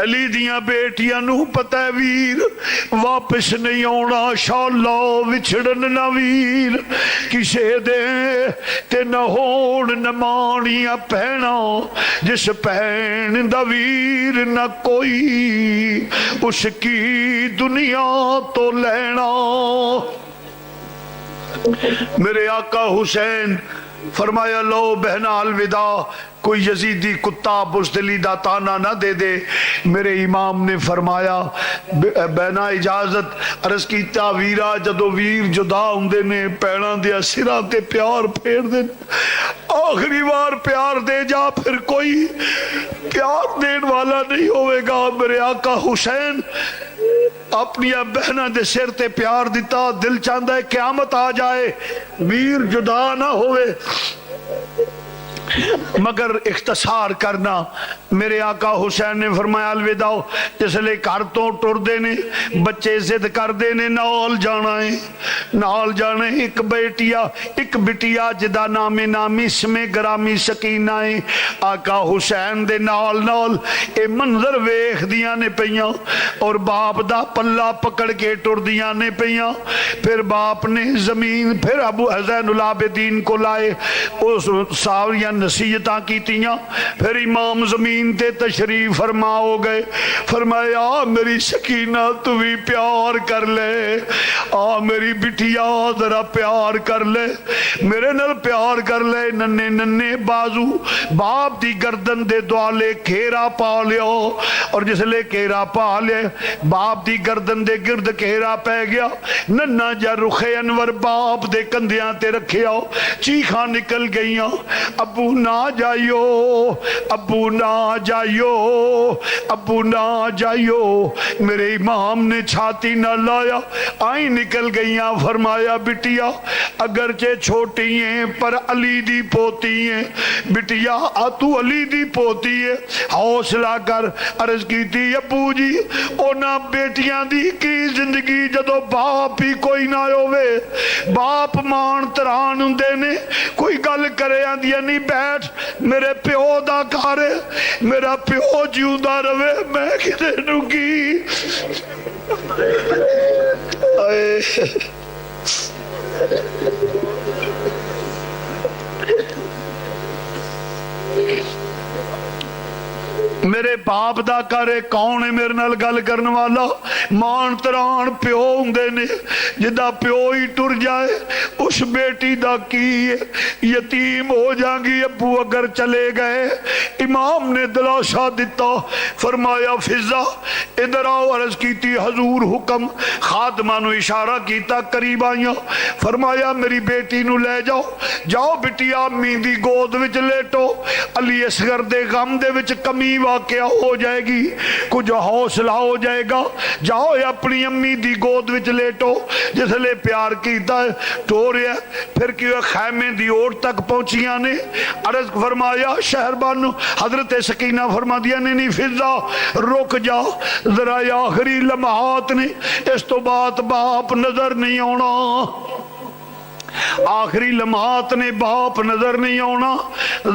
علی دیاں بیٹیاں نو پتہ ہے ویر واپس نہیں آنا، شالا وچھڑن نہ ویر کسے دے تے نہ ہون نہ مانیاں پہنا، جس پہن دا ویر نہ کوئی اس کی دنیا تو لینا۔ میرے آقا حسین فرمایا لو بہنا الوداع، کوئی یزیدی کتا بزدلی دا تانا نہ دے دے۔ میرے امام نے فرمایا بہنا اجازت عرض کیتا ویرا جدو ویر جدا ہوندے نے پیڑاں دیا سراں تے پیار پھیر دے، آخری بار پیار دے جا پھر کوئی پیار دین والا نہیں ہوئے گا۔ میرے آقا حسین اپنی بہنہ دے سر تے پیار دیتا، دل چاہتا ہے قیامت آ جائے ویر جدا نہ ہوئے، مگر اختصار کرنا۔ میرے آقا حسین نے فرمایا الوداع، جس لئے گھر تو ٹر دینے بچے ضد کر دینے نال جانا ہے، نال جانا ہے۔ ایک بٹیا جدا نامی اسم گرامی سکینہ ہے، آقا حسین دے نال نال اے منظر ویخ دیاں نے پیاں اور باپ دا پلہ پکڑ کے ٹر دیاں نے پیاں۔ پھر باپ نے زمین، پھر ابو زین العابدین کو لائے، اس ساوریاں نصیحتاں کی تیاں، پھر امام زمین تے تشریف فرما ہو گئے۔ فرمایا میری سکینہ تو بھی پیار کر لے، میری بٹیا ذرا پیار کر لے، میرے نال پیار کر لے۔ ننے ننے بازو باپ دی گردن دے دوالے کھیرا پا لیا، اور جس لے کھیرا پا لے باپ دی گردن دے گرد کھیرا پہ گیا، ننا جا رخ انور باپ دے کندیاں تے رکھیا، چیخاں نکل گئیاں، ابو نہ جائیو، ابو نہ جائیو، ابو نہ جائیو۔ میرے امام نے چھاتی نہ لایا، آئیں نکل گئیاں۔ فرمایا بٹیا اگرچہ چھوٹی ہیں پر علی دی پوتی ہیں، بٹیا تو علی دی پوتی ہے، حوصلہ کر۔ عرض کی تھی ابو جی اونا بیٹیاں دی کی زندگی جدو باپ ہی کوئی نہ ہوئے، باپ مان تران ہندے نے کوئی گل کرے آندیا نہیں بیٹھ میرے پیو دا کارے، میرا پیو جیوندہ روے میں کدے نو کی۔ میرے باپ دا کرے کون ہے میرے نال گل کرنے والا؟ مان تران پیو ہوندے نے، جدا پیو ہی ٹر جائے اس بیٹی دا کی یتیم ہو جائیں گی۔ ابو اگر چلے گئے امام نے دلاسا دیتا، فرمایا فضا ادھر آؤ۔ عرض کیتی حضور حکم، خادمہ نو اشارہ کیتا قریب آئیاں، فرمایا میری بیٹی نو لے جاؤ، جاؤ بٹیا امی دی گود وچ لیٹو، علی اصغر دے غم دے وچ کمی واقعہ ہو جائے گی، کچھ حوصلہ ہو جائے گا، جاؤ اپنی امی دی گود وچ لیٹو۔ جس لے پیار کیتا ہے ٹوریا، پھر کیوں خیمے دی اوٹ تک پہنچیاں نے۔ عرض فرمایا شہر بانو حضرت سکینہ فرما دیا نہیں فضا رک جا ذرا، آخری لمحات نے، اس تو بات باپ نظر نہیں آنا، آخری لمحات نے باپ نظر نہیں آنا،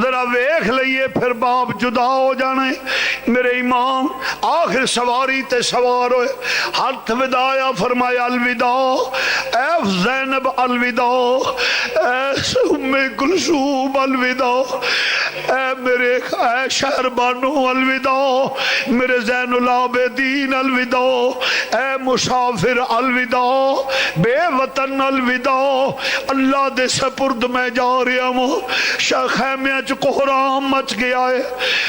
ذرا ویکھ لئیے پھر باپ جدا ہو جانے۔ میرے امام آخر سواری تے سوار ہوئے، ہاتھ ودایا، فرمایا الوداع اے زینب الوداع، اے ام کلثوم الوداع، اے میرے اے شہر بانو الوداع، میرے زین العابدین الوداع، اے مسافر الوداع، بے وطن الوداع، اللہ دے سپرد میں جا رہا ہوں۔ خیمے چ کوہرام مچ گیا ہے،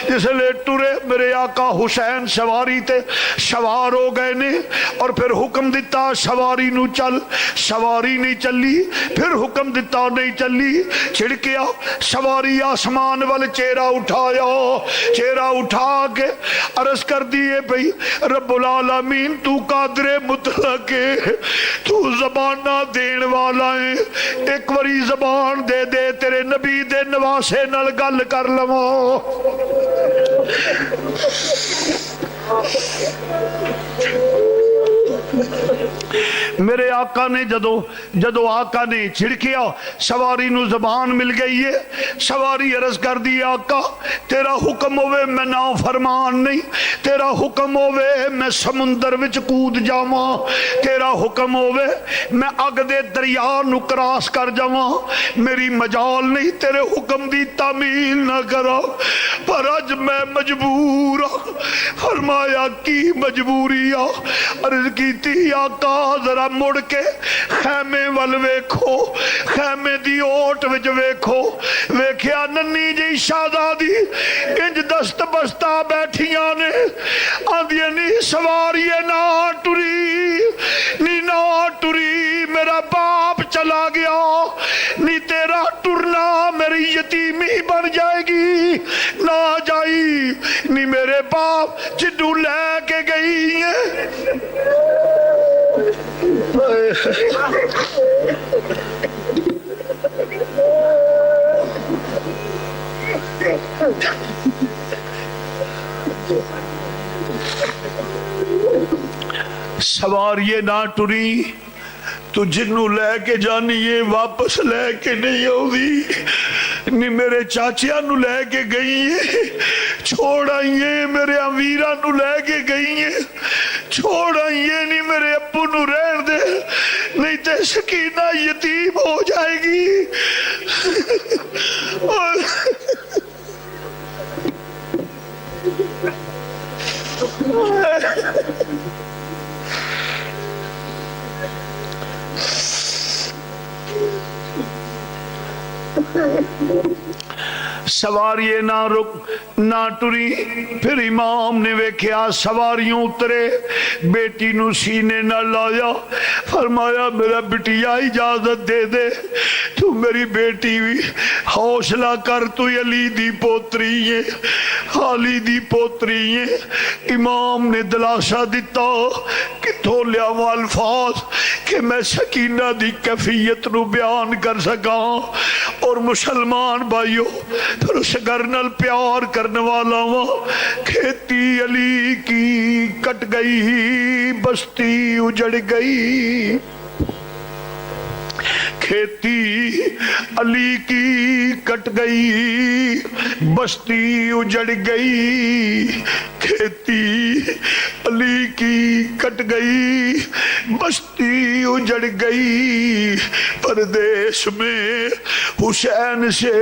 جس لئے ٹرے میرے آقا حسین سواری تے سوار ہو گئے نے، اور پھر حکم دیتا سواری نو چل، سواری نہیں چلی، پھر حکم دیتا نہیں چلی، چھڑکیا سواری آسمان والے چہرہ اٹھایا، چہرہ اٹھا کے عرض کر دیے بھئی رب العالمین تو قادر مطلق ہے، تو زبانہ دین والا ہے، ایک وری زبان دے دے تیرے نبی دے نواسے نال گل کر لواں۔ میرے آقا نے جدو آقا نے چھڑکیا سواری نو زبان مل گئی ہے. سواری عرض کر دی آقا تیرا حکم ہوئے میں نا فرمان نہیں, تیرا حکم ہوئے میں سمندر وچ کود جاواں, تیرا حکم ہوئے میں اگ دے دریا نو کراس کر جاواں, میری مجال نہیں تیرے حکم دی تعمیل نہ کرا, پر اج میں مجبور. فرمایا کی مجبوری آ؟ عرض کیتی آقا ذرا مڑ کے خیمے ول ویکھو, خیمے دی اوٹ وچ ویکھو, ویکھیا ننی جی شہزادی انج دست بستہ بیٹھیاں نے, آندیاں نی سواریے نہ ٹری, نی نہ ٹری میرا باپ چلا گیا, نی تیرا ٹرنا میری یتیمی بن جائے گی, نہ جائی نی میرے باپ چڈو لے کے گئی ہے. سواریے نہ ٹری, تو جنوں لے کے جانی ہے واپس لے کے نہیں آؤں, نی میرے چاچیاں نو لے کے گئی ہے, چھوڑ آئیے میرے امیرہ نو لے کے گئی ہے, چھوڑ آئیے نی میرے ابو نو رہن دے, نہیں تے سکینہ یتیم ہو جائے گی. سواریے نہ رک نہ ٹری. پھر امام نے ویکھیا سواریوں اترے, بیٹی نو سینے نہ لایا, فرمایا میرا بٹیا اجازت دے دے, تو میری بیٹی بھی حوصلہ کر, تو علی دی پوتری ہے, علی دی پوتری ہے. امام نے دلاسا دیتا کتھوں لیاواں الفاظ کہ میں سکینہ دی کیفیت نو بیان کر سکاں. اور مسلمان بھائیو پھر اس گھر نال پیار کرنے والا ہوں. کھیتی علی کی کٹ گئی بستی اجڑ گئی, کھیتی علی کی کٹ گئی بستی اجڑ گئی, کھیتی علی کی کٹ گئی بستی اجڑ گئی. پردیس میں حسین سے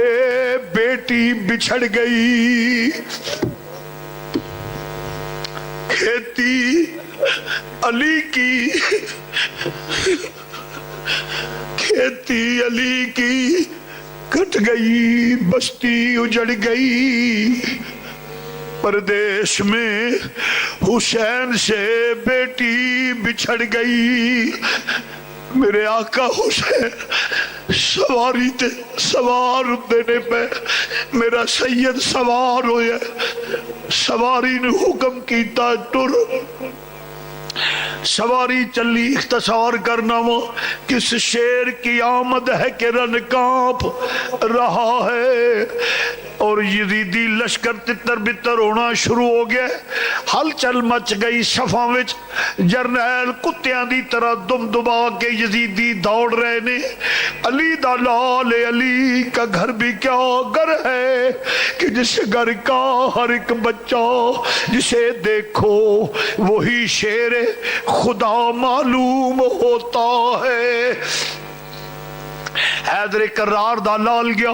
بیٹی بچھڑ گئی, کھیتی علی کی کھیتی علی کی کٹ گئی بستی اجڑ گئی. پردیس میں حسین سے بیٹی بچھڑ گئی. میرے آقا حسین سواری تے سوار دینے پہ میرا سید سوار ہویا, سواری نے حکم کیتا ٹر. سواری چلی, اختصار کرنا وہ کس شیر کی آمد ہے کہ رن کانپ رہا ہے, اور یزیدی لشکر تتر بتر ہونا شروع ہو گیا. ہل چل مچ گئی صفاں وچ, جرنیل کتیاں دی طرح دم دبا کے یزیدی دوڑ رہے نے. علی دا لال, علی کا گھر بھی کیا گھر ہے کہ جس گھر کا ہر ایک بچہ جسے دیکھو وہی شیر خدا معلوم ہوتا ہے. حیدر کرار دا لال گیا.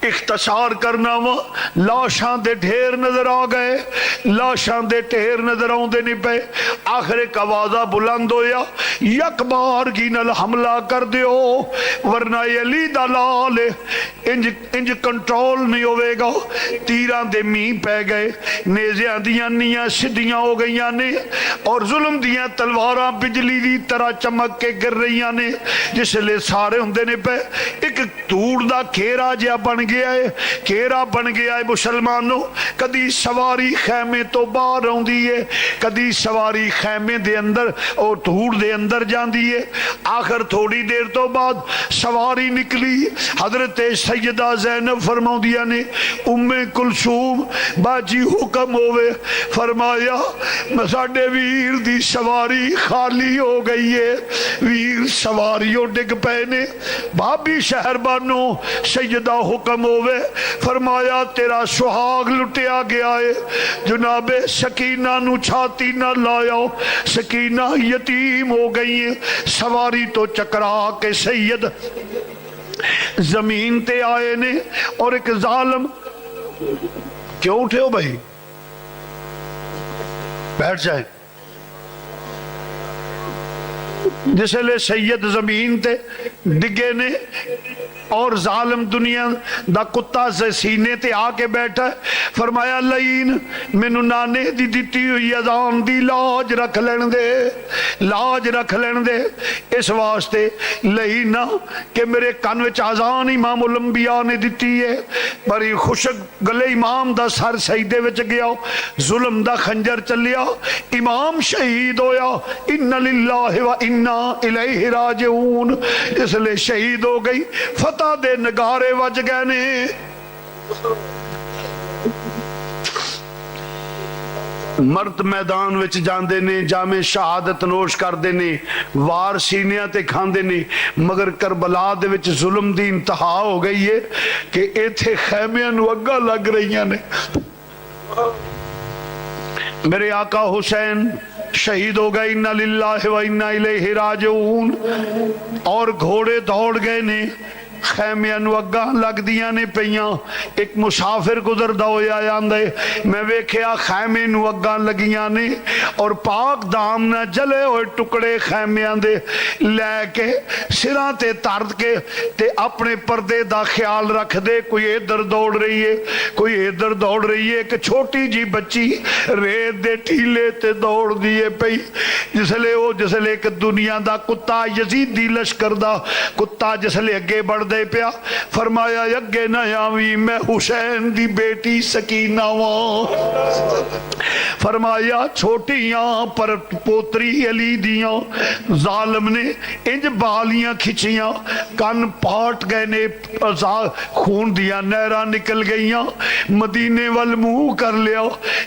اختصار کرنا وا لاشاں دے ڈھیر نظر آ گئے, لاشاں دے ڈھیر نظر آؤندے نہیں پے. آخر ایک آوازہ بلند ہویا یک بار گی نال حملہ کر دیو ورنہ علی دا لال انج کنٹرول نہیں ہوئے گا. تیران دے می پہ گئے, نیزیاں دیاں نیاں سدیاں ہو گئیاں نے, اور ظلم دیاں تلواراں بجلی دی طرح چمک کے گر رہیاں نے. جس لئے سارے ہندے نے پہ ایک توڑ دا کھیرا جیا بن گیا ہے گھیرا بن گیا ہے مسلمانوں کدی سواری خیمے تو باہر آندی ہے کدی سواری خیمے دے اندر اور دھوڑ دے اندر جاندی ہے آخر تھوڑی دیر تو بعد سواری نکلی حضرت سیدہ زینب فرماؤندیاں نے ام کلثوم باجی حکم ہوئے فرمایا ساڈے ویر دی سواری خالی ہو گئی ہے ویر سواریوں ڈگ پے نے بھابی شہر بانو سیدہ حکم ہوئے فرمایا تیرا سہاگ لٹیا گیا ہے جناب سکینہ نو چھاتی نہ لایا سکینہ یتیم ہو گئی ہے سواری تو چکرا کے سید زمین تے آئے نے اور ایک ظالم کیوں اٹھے ہو بھائی بیٹھ جائیں جسے لے سید زمین تے ڈگے نے اور ظالم دنیا دا کتا سینے تے آ کے بیٹھا فرمایا لئین مینو نانے دی دیتی ہوئی اذان دی لاج رکھ لین دے لاج رکھ لین دے اس واسطے لئینا کہ میرے کان وچ اذان امام الانبیاء نے دیتی ہے بڑی خوشک گلے امام دا سر سجدے وچ گیا ظلم دا خنجر چلیا امام شہید ہویا ان للہ و انا الیہ راجعون اس لئے شہید ہو گئی فتح دے نگارے وج گئے نے مرد میدان وچ جاندے نے جامع شہادت نوش کردے نے وار سینیاں تے کھاندے نے مگر کربلا دے وچ ظلم دی انتہا ہو گئی ہے کہ ایتھے خیمیاں نو اگا لگ رہیاں نے میرے آقا حسین شہید ہو گئے انا للہ و انا الیہ راجعون اور گھوڑے دوڑ گئے نے خیمیاں نو اگاں لگ دیاں نے پیاں ایک مسافر گزردہ ہویا آندے میں ویکھیا خیمے نو اگاں لگیاں نے اور پاک دام نہ جلے ہوئے ٹکڑے خیمیاں دے لے کے سراں تے ترد کے تے اپنے پردے دا خیال رکھ دے کوئی ادھر دوڑ رہی ہے کوئی ادھر دوڑ رہی ہے ایک چھوٹی جی بچی ریت دے ٹھیلے تے دوڑ دیے پئی جس لے ایک دنیا دا کتا یزید دی لشکر دا کتا جس لے اگے بڑھ دے پیا فرمایا اگے نہ آوی میں حسین دی بیٹی سکینہ وہاں فرمایا چھوٹیاں پر پوتری علی دیاں ظالم نے انج بالیاں کھچیاں کن پاٹ گئے نے خون دیا نہراں نکل گئیاں مدینے وال منہ کر لیا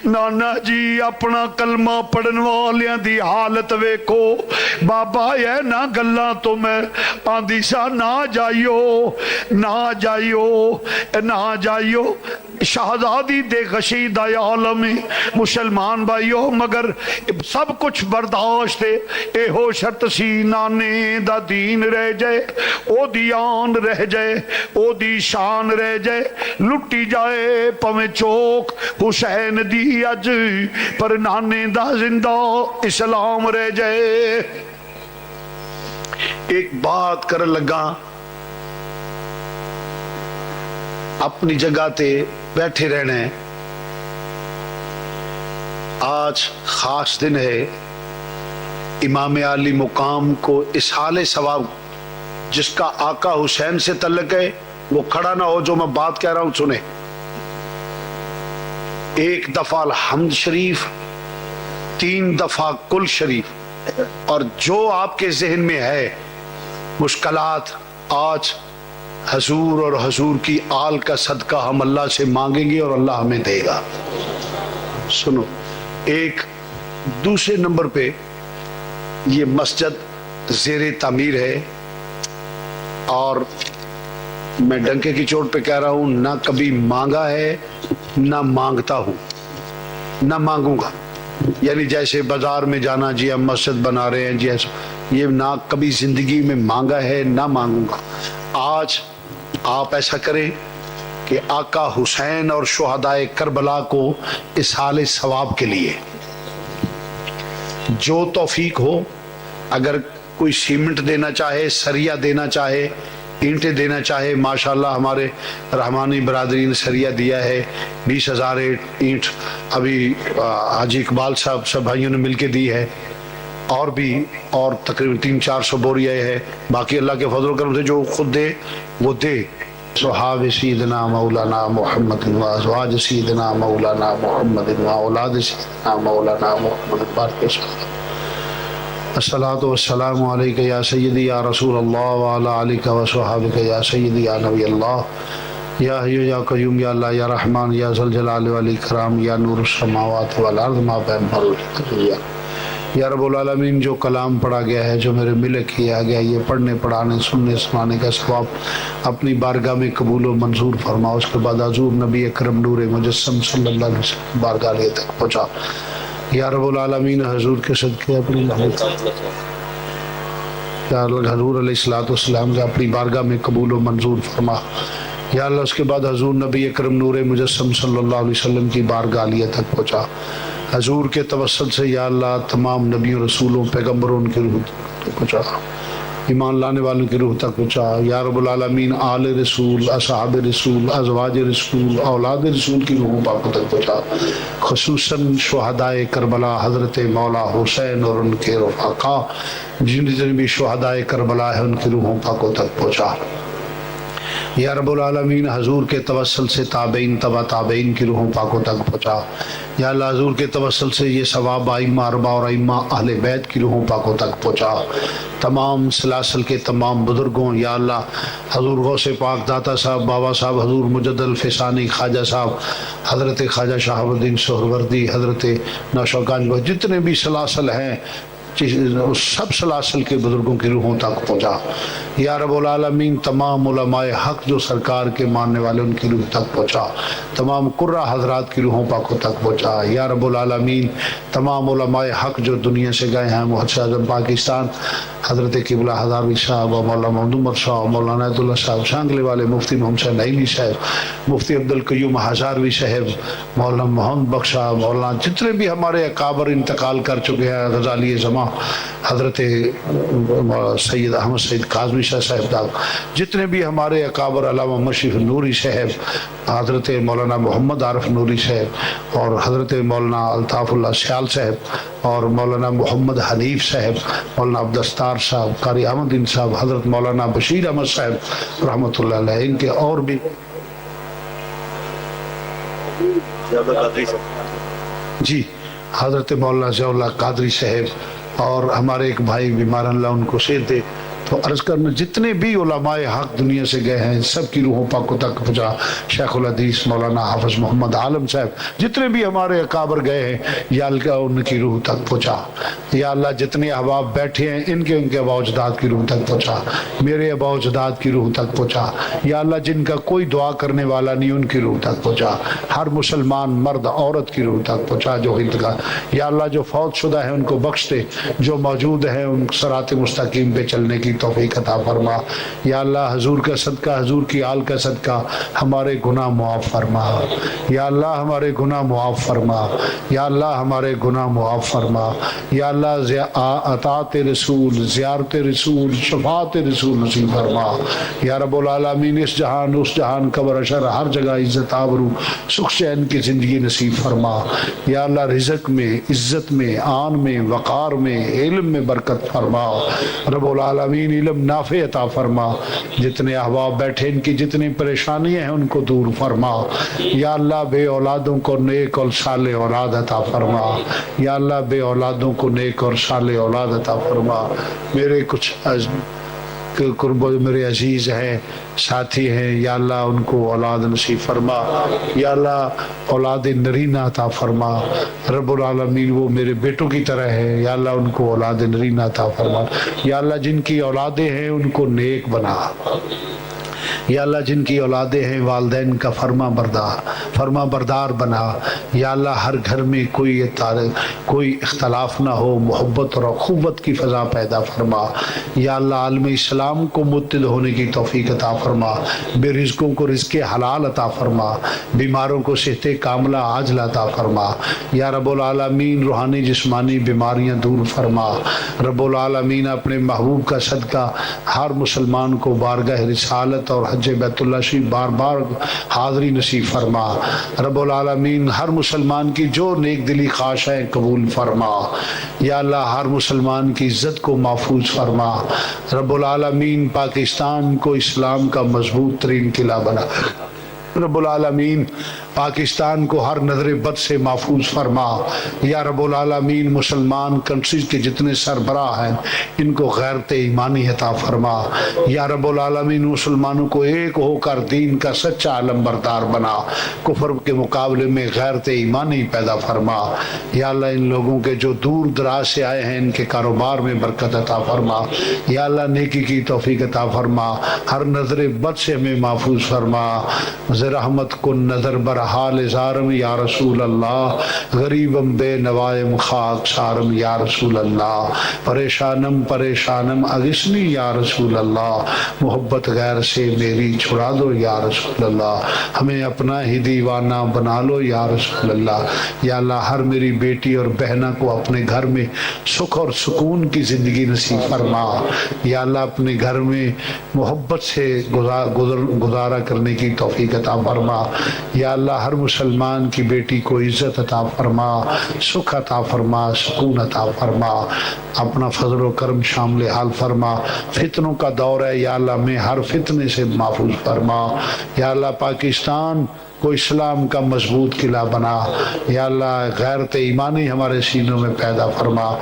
نانا جی اپنا کلمہ پڑھن والیاں دی حالت ویکھو بابا یہ نہ گلاں تو میں آندی سا نہ جائیو نہ جائیو شہزادی دے غشید عالم مسلمان بھائیو مگر سب کچھ برداشت اے ہو شرط سی نانے دا دین رہ جائے او دی آن رہ جائے او دی شان رہ جائے لٹی جائے پویں چوک حسین دی اج پر نانے دا زندہ اسلام رہ جائے ایک بات کر لگا اپنی جگہ تے بیٹھے رہنا ہے آج خاص دن ہے امام عالی مقام کو اسحال ثواب جس کا آقا حسین سے تعلق ہے وہ کھڑا نہ ہو جو میں بات کہہ رہا ہوں سنے ایک دفعہ الحمد شریف 3 دفعہ کل شریف اور جو آپ کے ذہن میں ہے مشکلات آج حضور اور حضور کی آل کا صدقہ ہم اللہ سے مانگیں گے اور اللہ ہمیں دے گا سنو ایک دوسرے نمبر پہ یہ مسجد زیر تعمیر ہے اور میں ڈنکے کی چوٹ پہ کہہ رہا ہوں نہ کبھی مانگا ہے نہ مانگتا ہوں نہ مانگوں گا یعنی جیسے بازار میں جانا جی ہم مسجد بنا رہے ہیں جی ایسا یہ نہ کبھی زندگی میں مانگا ہے نہ مانگوں گا آج آپ ایسا کریں کہ آقا حسین اور شہدائے کربلا کو اسحال ثواب کے لیے جو توفیق ہو اگر کوئی سیمنٹ دینا چاہے سریا دینا چاہے اینٹیں دینا چاہے ماشاءاللہ ہمارے رحمانی برادری نے سریا دیا ہے 20,000 اینٹ ابھی حاجی اقبال صاحب سب بھائیوں نے مل کے دی ہے اور بھی اور تقریباً 300-400 بوریاں ہے باقی اللہ کے فضل و کرم سے جو خود دے وہ دے صحاب سیدنا مولانا محمد و ازواج سیدنا مولانا محمد و اولاد سیدنا مولانا محمد بارک الصلاۃ والسلام علیک یا سیدی یا رسول اللہ وعلی آلک و صحابک یا سیدی یا نبی اللہ یا حی یا قیوم یا اللہ یا رحمان یا ذل جلال والاکرام یا نور السماوات والارض ما بین مروج یا رب العالمین، جو کلام پڑھا گیا ہے، جو میرے ملک کیا گیا، یہ پڑھنے پڑھانے سننے سنانے کا ثواب اپنی بارگاہ میں قبول و منظور فرما۔ اس کے بعد حضور نبی اکرم نور مجسم صلی اللہ علیہ وسلم بارگاہ لے تک پہنچا۔ یا رب العالمین، حضور کے صدقے اپنی حضور علیہ السلام کے اپنی بارگاہ میں قبول و منظور فرما۔ یا اللہ، اس کے بعد حضور نبی اکرم نور مجسم صلی اللہ علیہ وسلم کی بارگاہ عالیہ تک پہنچا۔ حضور کے توسط سے یا اللہ تمام نبیوں رسولوں پیغمبروں کی روح تک پہنچا، ایمان لانے والوں کی روح تک پہنچا۔ یا رب العالمین، آل رسول، اصحاب رسول، ازواج رسول، اولاد رسول کی روح پاکوں تک پہنچا، خصوصاً شہدائے کربلا حضرت مولا حسین اور ان کے رفقا جن بھی شہدائے کربلا ہے ان کی روحوں پاکوں تک پہنچا۔ یا رب العالمین، حضور کے توسل سے تابعین تبع تابعین کی روحوں پاکوں تک پہنچا۔ یا اللہ، حضور کے توسل سے یہ ثواب ائمہ اربعہ اور ائمہ اہل بیت کی روحوں پاکوں تک پہنچا۔ تمام سلاسل کے تمام بزرگوں، یا اللہ حضور غوث پاک داتا صاحب، بابا صاحب حضور مجد الفسانی خواجہ صاحب، حضرت خواجہ شہاب الدین سہروردی، حضرت نوشوکان، جتنے بھی سلاسل ہیں اس سب سلاسل کے بزرگوں کی روحوں تک پہنچا۔ یا رب العالمین، تمام علماء حق جو سرکار کے ماننے والے ان کی روح تک پہنچا، تمام قرہ حضرات کی روحوں پاکوں تک پہنچا۔ یا رب العالمین، تمام علماء حق جو دنیا سے گئے ہیں، محدث اعظم پاکستان حضرت قبلہ ہزاروی صاحب اور مولانا محمد عمر صاحب، مولانا عید اللہ صاحب شانگلے والے، مفتی محمد حسین نعیمی صاحب، مفتی عبدالقیوم ہزاروی صاحب، مولانا محمد بخش صاحب، مولانا جتنے بھی ہمارے اکابر انتقال کر چکے ہیں، غزالی زمان حضرت سید احمد سید کاظمی شاہ صاحب، جتنے بھی ہمارے اکابر، علامہ مشرف نوری صاحب، حضرت مولانا محمد عارف نوری صاحب، اور حضرت مولانا الطاف اللہ سیال صاحب، اور مولانا محمد حنیف صاحب، مولانا عبدالستار صاحب، قاری احمد دین صاحب، حضرت مولانا بشیر احمد صاحب رحمۃ اللہ علیہ، ان کے اور بھی جی حضرت مولانا ضیاء اللہ قادری صاحب، اور ہمارے ایک بھائی بیمار، اللہ ان کو صحت دے۔ تو عرض کرنا، جتنے بھی علماء حق دنیا سے گئے ہیں سب کی روحوں پاکوں تک پہنچا۔ شیخ الحدیث مولانا حافظ محمد عالم صاحب، جتنے بھی ہمارے اکابر گئے ہیں یا اللہ ان کی روح تک پہنچا۔ یا اللہ، جتنے احباب بیٹھے ہیں ان کے آباء و اجداد کی روح تک پہنچا، میرے آباء و اجداد کی روح تک پہنچا۔ یا اللہ، جن کا کوئی دعا کرنے والا نہیں ان کی روح تک پہنچا، ہر مسلمان مرد عورت کی روح تک پہنچا جو انتقال۔ یا اللہ، جو فوت شدہ ہیں ان کو بخش دے، جو موجود ہیں ان صراط مستقیم پہ چلنے کی توفیق عطا فرما۔ یا اللہ، حضور کا صدقہ، حضور کی آل کا صدقہ ہمارے گناہ معاف فرما۔ یا اللہ، ہمارے گناہ معاف فرما۔ یا اللہ، ہمارے گناہ معاف فرما۔ یا اللہ، اطاعت رسول، زیارت رسول، شفاعت رسول نصیب فرما۔ یا رب العالمین، اس جہان اس جہان قبر اشر ہر جگہ عزت آبرو سکھ چین کی زندگی نصیب فرما۔ یا اللہ، رزق میں، عزت میں، آن میں، وقار میں، علم میں برکت فرما۔ رب العالمین، علم نافع عطا فرما۔ جتنے احباب بیٹھے ان کی جتنی پریشانیاں ہیں ان کو دور فرما۔ یا اللہ، بے اولادوں کو نیک اور صالح اولاد عطا فرما۔ یا اللہ، بے اولادوں کو نیک اور صالح اولاد عطا فرما۔ میرے کچھ قرب میرے عزیز ہیں، ساتھی ہیں، یا اللہ ان کو اولاد نصیب فرما۔ یا اللہ، اولاد نرینہ عطا فرما۔ رب العالمین، وہ میرے بیٹوں کی طرح ہے، یا اللہ ان کو اولاد نرینہ عطا فرما۔ یا اللہ، جن کی اولادیں ہیں ان کو نیک بنا۔ یا اللہ، جن کی اولادیں ہیں والدین کا فرما بردار بنا۔ یا اللہ، ہر گھر میں کوئی اختلاف نہ ہو، محبت اور اخوت کی فضا پیدا فرما۔ یا اللہ، عالم اسلام کو متحد ہونے کی توفیق عطا فرما۔ بے رزقوں کو رزق حلال عطا فرما، بیماروں کو صحت کاملہ عاجلہ عطا فرما۔ یا رب العالمین، روحانی جسمانی بیماریاں دور فرما۔ رب العالمین، اپنے محبوب کا صدقہ ہر مسلمان کو بارگاہ رسالت اور حج بیت اللہ شریف بار بار حاضری نصیب فرما۔ رب العالمین ہر مسلمان کی جو نیک دلی خواہشیں قبول فرما۔ یا اللہ ہر مسلمان کی عزت کو محفوظ فرما۔ رب العالمین پاکستان کو اسلام کا مضبوط ترین قلعہ بنا۔ رب العالمین پاکستان کو ہر نظر بد سے محفوظ فرما۔ یا رب العالمین مسلمان کنٹریز کے جتنے سربراہ ہیں ان کو غیرت ایمانی عطا فرما۔ یا رب العالمین مسلمانوں کو ایک ہو کر دین کا سچا علم بردار بنا، کفر کے مقابلے میں غیرت ایمانی پیدا فرما۔ یا اللہ ان لوگوں کے جو دور دراز سے آئے ہیں ان کے کاروبار میں برکت عطا فرما۔ یا اللہ نیکی کی توفیق عطا فرما، ہر نظر بد سے ہمیں محفوظ فرما۔ رحمت کن نظر بر حال زارم یا رسول اللہ، غریبم بے نوائم خاک سارم یا رسول اللہ، پریشانم پریشانم اغثنی یا رسول اللہ، محبت غیر سے میری چھڑا دو یا رسول اللہ، ہمیں اپنا ہی دیوانہ بنا لو یا رسول اللہ۔ یا اللہ ہر میری بیٹی اور بہنہ کو اپنے گھر میں سکھ اور سکون کی زندگی نصیب فرما۔ یا اللہ اپنے گھر میں محبت سے گزارا کرنے کی توفیق عطا فرما۔ یا اللہ ہر مسلمان کی بیٹی کو عزت عطا فرما، سکھ عطا فرما، سکون عطا فرما، اپنا فضل و کرم شامل حال فرما۔ فتنوں کا دور ہے یا اللہ میں ہر فتنے سے محفوظ فرما۔ یا اللہ پاکستان کو اسلام کا مضبوط قلعہ بنا۔ یا اللہ غیرت ایمانی ہمارے سینوں میں پیدا فرما۔